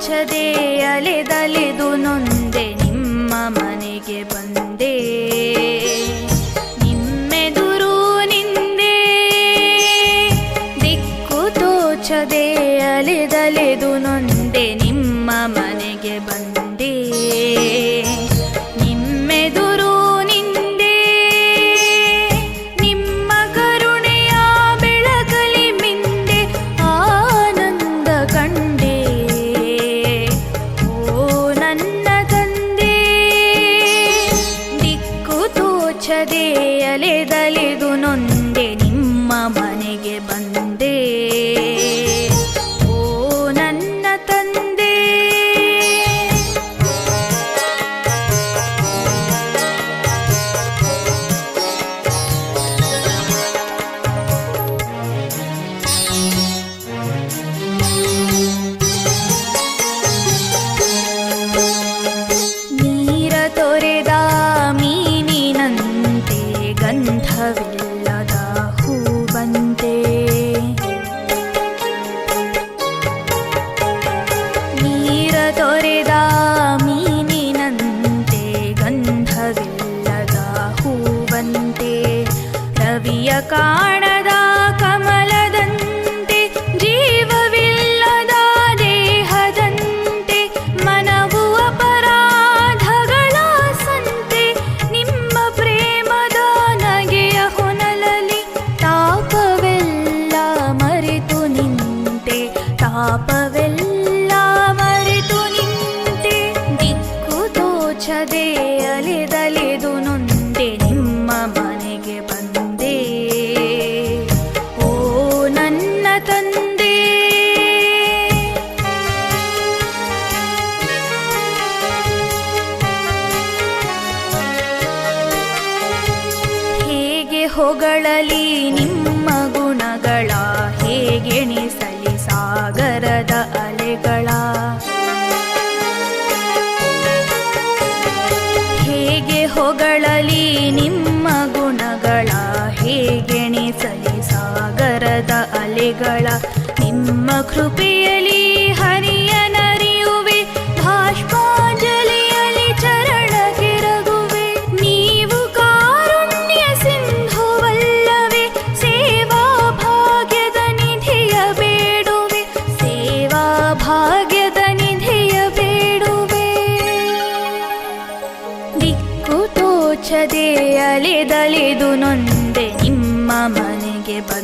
ತೋಚದೆ ಅಲೆದಲೆದು ನೊಂದೆ ನಿಮ್ಮ ಮನೆಗೆ ಬಂದೆ. ನಿಮ್ಮೆದುರು ನಿಂದೆ ದಿಕ್ಕು ತೋಚದೆ ಅಲೆದಲೆದು ನೊಂದೆ ನಿಮ್ಮ ಮನೆಗೆ ಬಂದೆ. ನಿಮ್ಮೆದುರು ನಿಂದೆ ನಿಮ್ಮ ಕರುಣೆಯ ಬೆಳಕಲಿ ಮಿಂದೆ ಆನಂದ ಕಂಡೆ. ಓ ನನ್ನ ತಂದೆ, ದಿಕ್ಕು ತೋಚದೆ ಅಲೆದಲೆದು ನೊಂದೆ ನಿಮ್ಮ ಮನೆಗೆ ಬಂದೆ. ಓ ನನ್ನ ತಂದೆ, ನೀರ ತೊರೆದ ಮೀನಿನಂತೆ ಗಂಧವಿಲ್ಲದ ಹೂವಂತೆ. ನೀರ ತೊರೆದ ಮೀನಿನಂತೆ ಗಂಧವಿಲ್ಲದ ಹೂವಂತೆ. ರವಿಯ ಕಾಣದ ಕಮಲದಂತೆ ಜೀವವಿಲ್ಲದ ದೇಹದಂತೆ. ಮನವು ಅಪರಾಧಗಳ ಸಂತೆ ನಿಮ್ಮ ಪ್ರೇಮದ ನಗೆಯ ಹೊನಲಲಿ ತಾಪವೆಲ್ಲ ಮರೆತು ನಿಂತೆ. ತಾಪವೆಲ್ಲ ಮರೆತು ನಿಂತೆ. ದಿಕ್ಕು ತೋಚದೆ ಅಲೆದಲೆದು ನೊಂದೆ ನಿಮ್ಮ ಮನೆಗೆ ಬಂದೆ. ಓ ನನ್ನ ತಂದೆ, ಹೇಗೆ ಹೊಗಳಲಿ ನಿಮ್ಮ ಗುಣಗಳ, ಹೇಗೆಣಿಸಲಿ ಸಾಗರದ ಅಲೆಗಳ. ಹೇಗೆ ಹೊಗಳಲಿ ನಿಮ್ಮ ಗುಣಗಳ, ಹೇಗೆಣಿಸಲಿ ಸಾಗರದ ಅಲೆಗಳ. ನಿಮ್ಮ ಕೃಪೆಯಲಿ ಹರಿಯನರಿಯುವೆ, ಬಾಷ್ಪಾಂಜಲಿಯಲಿ ಚರಣ ಕೆರಗುವೆ. ನೀವು ಕಾರುಣ್ಯ ಸಿಂಧುವಲ್ಲವೇ, ಸೇವಾ ಭಾಗ್ಯದ ನಿಧಿಯ ಬೇಡುವೆ. ಸೇವಾ ಭಾಗ್ಯದ ನಿಧಿಯ ಬೇಡುವೆ. ದಿಕ್ಕು ತೋಚದೆ ಅಲೆದಲೆದು ನೊಂದೆ ನಿಮ್ಮ ಮನೆಗೆ ಬಂದೆ.